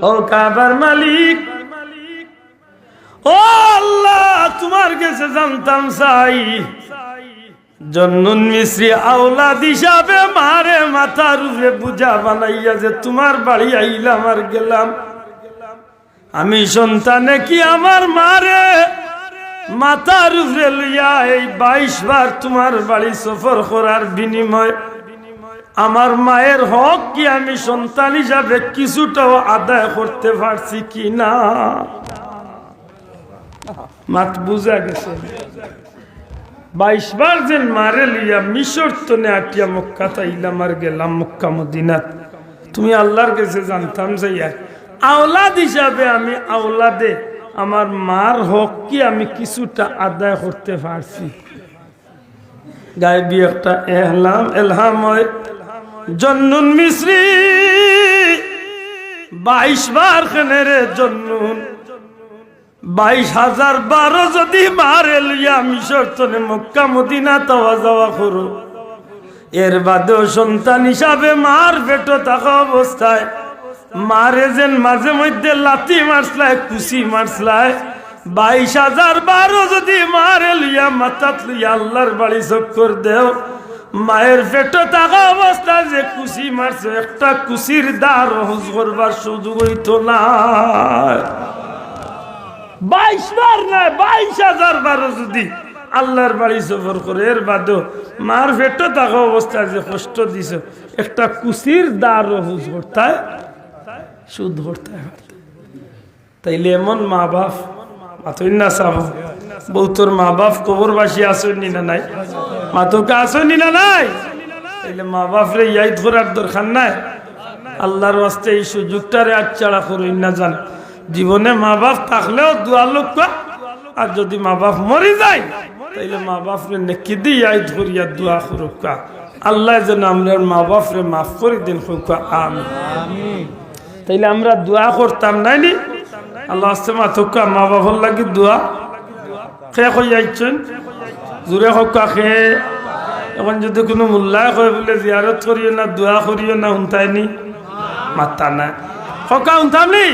ও কাবার মালিক, ও আল্লাহ, তোমার কাছে জানতাম চাই জন্নুন মিস্রি আওলাদ হিসাবে মারে মাথার উপরে বুঝা বানাইয়া যে তোমার বাড়ি আইলাম আর গেলাম। আমি সন্তানে কি আমার মারে মাথার উপরে লইয়া এই 22 বার তোমার বাড়ি সফর করার বিনিময় আমার মায়ের হক কি আমি সন্তান হিসাবে কিছুটাও আদায় করতে পারছি কি না? মাত বুঝা গেছে। 22 বার যেন মারে লিয়া মিশর তো নে আটিয়া মক্কা তাইলাম আর গেলাম মক্কা মদিনাত। তুমি আল্লাহর কাছে জানতাম যে আওলাদ হিসাবে আমি আওলাদে আমার মার হক কি আমি কিছুটা আদায় করতে পারছি? গায়েবী একটা এলহাম হয়। জন্নুন মিস্রি 22 বার কেনে রে জন্নুন, 22,012 যদি মারে লইয়া মিশর তনে মক্কা মদিনা তাওয়া যাওয়া করো, এর বাদেও সন্তান হিসাবে মার পেট থাকা অবস্থায় মারে যেন মাঝে মধ্যে লাথি মারসলায় কুচি মারসলায় 22,012 যদি মারে লইয়া মাথাত লইয়া আল্লাহর বাড়ি চক্কর দেও, মায়ের পেট থাকা অবস্থায় যে কুচি মারছে একটা কুচির দার হজ করবার সুযোগ হইতো না। 22 বার নয় 22,012 যদি আল্লাহর বাড়ি সফর করে, এর বাদেও মার পেট থাকা অবস্থায় যে কষ্ট দিছ একটা কুচির দার হজ করতে সুদ ধরতে হয়। তাইলে এমন মা বাপ মাতই না চাব বউ, তোর মা বাপ কবরবাসী আসেনি না নাই? মাতকে আসেনি না নাই? তাইলে মা বাপ রে ইয়াই ধরার দরকার নাই। আল্লাহর ওয়াস্তে এই সুযোগটারে আচ্ছাড়া করই না জান। জীবনে মা বাপ থাকলেও দোয়া লোক, আর যদি মা বাপ মরে যায় তাইলে মা বাপ রে নেকি দিয়ে ইয়াই ধরিয়া দোয়া করুক, আল্লাহ যেন আমরা মা বাপ রে মাফ করে দিন। আমিন। তাইলে আমরা দোয়া করতাম নাইনি? আল্লাহ আসতে মাথকা মা বাবার লাগি দোয়া খেয়ে কই যাইছেন জোরে হকা খেয়ে। এখন যদি কোনো মোল্লায় কয় বলে জিয়ারত করিও না দোয়া করিও না, শুনতাইনি মাতা না হকা শুনতামনি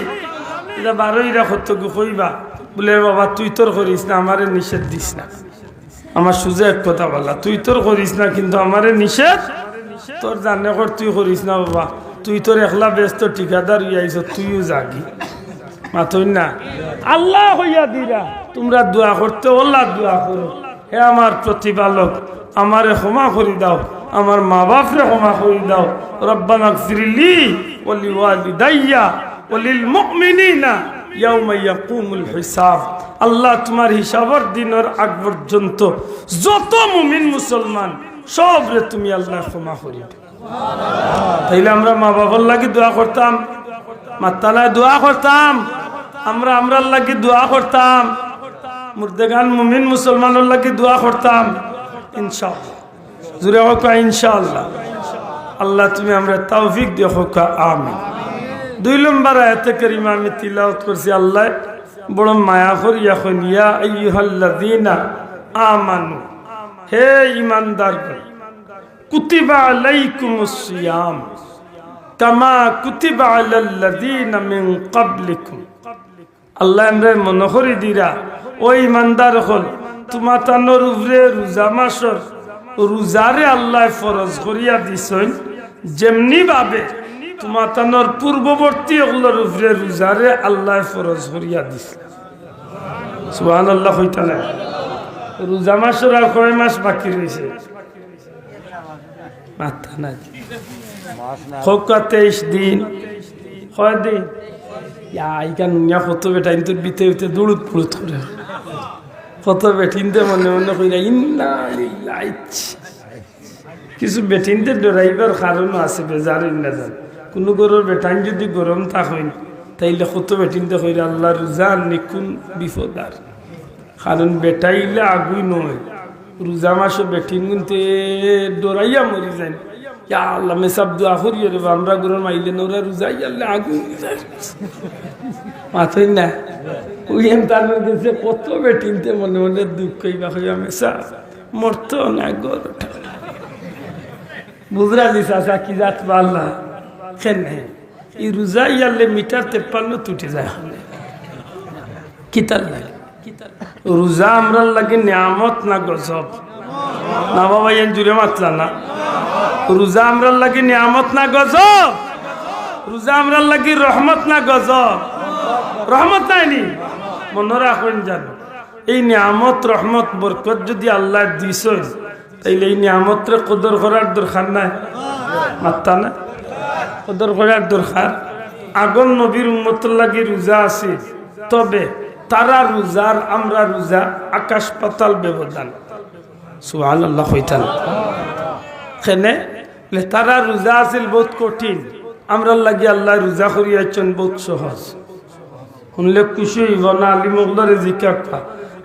এটা 12 কত কইবা বলে বাবা তুই তোর করিস না, আমারে নিষেধ দিস না। আমার সুজে এক কথা বলা, তুই তোর করিস না কিন্তু আমারে নিষেধ তোর জানে কর তুই করিস না বাবা। তুই তোর একলা ব্যস্ত ঠিকাদার হইয়াইছ, তুইও জাগি মাথই না। আল্লাহ হইয়া দিরা তোমরা দোয়া করতে আল্লাহ দোয়া করো, হে আমার প্রতিপালক আমারে ক্ষমা করে দাও, আমার মা বাপরে ক্ষমা করে দাও। রব্বানা গফিরলি ওয়া লিওয়ালিদাইয়া ওয়া লিল মুমিনিনা ইয়াউমা ইয়াকুমুল হিসাব। আল্লাহ তোমার হিসাবের দিনের আগ পর্যন্ত যত মুমিন মুসলমান সবরে তুমি আল্লাহ ক্ষমা করে দাও। তাইলে আমরা মা বাবার লাগি দোয়া করতাম, মাতালায় দোয়া করতাম, আমরা আমরার লাগি দোয়া করতাম, মুর্দেগান মুমিন মুসলমানের লাগি দোয়া করতাম ইনশাআল্লাহ। জুড়ে হোক ইনশাআল্লাহ। আল্লাহ তুমি আমরা তৌফিক দিও হোক আমিন। 2 নম্বর আয়াতে কারিমা আমি তিলাওয়াত করছি। আল্লাহ বড় মায়া করিয়া কইন ইয়া আইয়ুহাল্লাযীনা আমানু, হে ঈমানদারগণ, কুতিবা আলাইকুমুস সিয়াম কামা কুতিবা আলাল্লাযীনা মিন ক্বাবলিকুম। আল্লাহ আমরা মনে করি দিরা ও ঈমানদার হল তোমাতানোর উপরে রোজা মাসর রোজারে আল্লাহ ফরজ করিয়া দিছেন, যেমনি ভাবে তোমাতানোর পূর্ববর্তী ওগুলোর উপরে রোজারে আল্লাহ ফরজ করিয়া দিছে। সুবহানাল্লাহ হইতা না? রোজা মাসের আর কয় মাস বাকি রয়েছে? মাথা নাই 23 দিন। কয় দিন? কত বেটাইন তোর বিতে বিতে দৌড়ুত পুড়ুত করে কত বেঠিনতে মনে মনে কইরা ইন্না লিল্লাহি। কিছু বেঠিনতে ডরাইবার কারণও আছে, বেজার না জান। কোনো গরুর বেটাইন যদি গরম থাকেন তাইলে কত বেঠিনতে কইরা আল্লাহর জান নিকুন বিপদ। আর কারণ বেটাইলে আগুই নয়, রোজা মাসে বেঠিন কিন্তু ডরাইয়া মরি যায়। আল্লাহ মেসাব দোয়া করিও রে আমরা গরুর মাইলে নোরা রোজাই আল্লাহ আগুন মাথই না। ওই তার মধ্যে কত বেঠিনতে মনে মনে দুঃখ কইবা কইবা মেসা মরতো না গরুটা বুঝরা দিস আসা কি জাত পাল্লা খেন এই রোজা ইয়ালে মিটার 53 তুটে যায় কিতার লাগে রোজা আমরার লাগে নিয়ামত না গজব না বাবা এন জুড়ে মাতলা না রোজা আমরার লাগে নিয়ামত না গজব রোজা আমরার লাগে রহমত না গজব রহমত নাইনি মনে রাখবেন জানো এই নিয়ামত রহমত বরকত যদি আল্লাহ দিস তাইলে এই নিয়ামতরে কদর করার দরকার নাই মাত্তা না কদর করার দরকার আগন নবীর উম্মতের লাগি রোজা আছে তবে তারা রোজার আমরা রোজা আকাশ পাতাল ব্যবধান সুবহানাল্লাহ হইতাল কেনে তারা রোজা আছিল বহুত কঠিন আমরা লাগি আল্লাহ রোজা করিয়াছেন বহুত সহজ শুনলে খুশি হইব না আলী মোগলরে জিজ্ঞাসা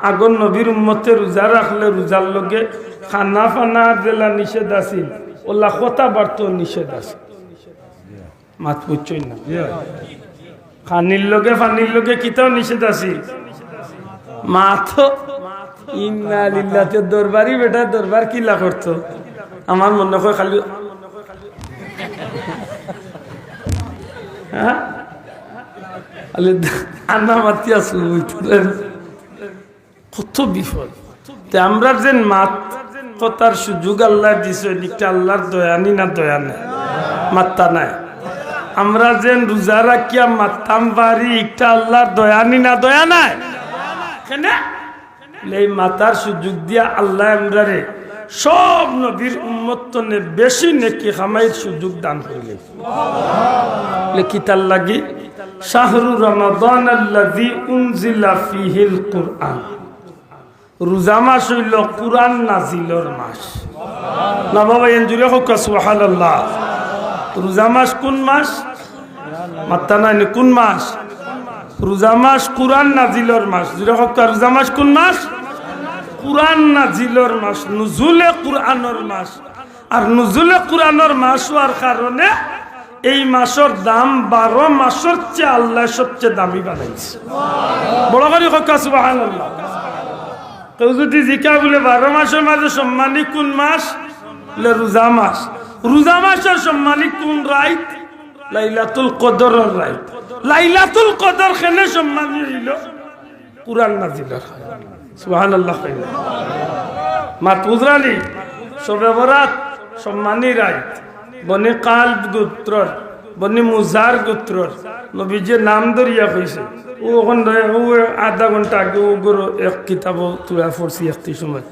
আগন নবীর উম্মতে রোজা রাখলে রোজার লগে খানা ফানা জেলা নিষেধ আছিল ওলা কথা বার্ত নিষেধ আছে মাত বুঝছই না খানির লগে ফানির লগে কিতাও নিষেধ আছিল মাথ ইন্না লিল্লাহি দরবারি বেটা দরবার কিলা করতো আমার মনে হয় খালি হ্যাঁ আন্না মাতি আসল কত বিফল আমরা যে মাত কথার সুযোগ আল্লাহ দিছে এটা আল্লাহর দয়ানি না দয়া নাই মাত্তা নাই আমরা যে রোজা রাখিয়া মাতাম পারি এটা আল্লাহর দয়ানি না দয়া নাই এই মাতার সুযোগ দিয়া আল্লাহ আমরারে সব নবীর উম্মতনে বেশি নেকি খামাইর সুযোগ দান করিলে কিতার লাগি শাহরু রমাদান আল্লাযী উনজিলা ফীহিল কুরআন রোজা মাস হইল কুরআন নাজিলের মাস না বাবা এনজুরে হোক সুবহানাল্লাহ রোজা মাস কোন মাস মাত্তা নাই কোন মাস রোজা মাস কুরআন নাজিলের মাস জুরে হোক রোজা মাস কোন মাস কুরআন নাজিলের মাস নুজুলে কুরআনের মাস আর নুজুলে কুরআনের মাস হওয়ার কারণে এই মাসের দাম 12 মাসের চেয়ে আল্লাহ সবচেয়ে দামি বানাইছে বড় করে হোক সুবহানাল্লাহ কেউ যদি জিকা বলে 12 মাসের মাঝে সম্মানী কোন মাস রোজা মাস রোজা মাসের সম্মানী কোন রাত লাইলাতুল কদরের রাত লাইলাতুল কদর কেন সম্মানী হইল কুরআন নাজিলের সুবহানাল্লাহ মাত বুঝরানি শবে বরাত সম্মানী রাত বনে কালব গোত্রর বনে মুজার গোত্রর নবীজি নাম ধরিয়া কইছে ও ওখান ও আধা ঘন্টা আগে ও গরু এক কিতাব তুলা পড়ছি একটি সময়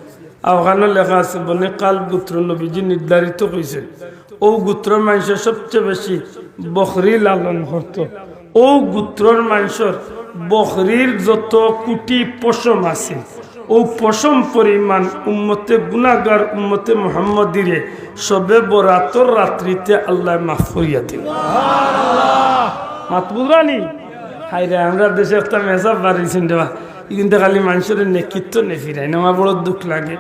আর ওখানে লেখা আছে বনে কালব গোত্র নবীজি নির্ধারিত কইছে ও গোত্রর মানুষের সবচেয়ে বেশি বকরি লালন করত ও গোত্রর মানুষের বকরির যত কোটি পশম আছে ও পশম পরিমাণ উম্মতে গুনাহগার উম্মতে মুহাম্মদিরে সবে বরাতর রাত্রিতে আল্লাহ মাফ করিয়া দিল মাত বুঝরানি হাইরে আমরা দেশে একটা মেসাব বাড়িয়েছেন দেওয়া কিন্তু খালি মানুষের নেকিত্ব নেফিরাই না আমার বড় দুঃখ লাগে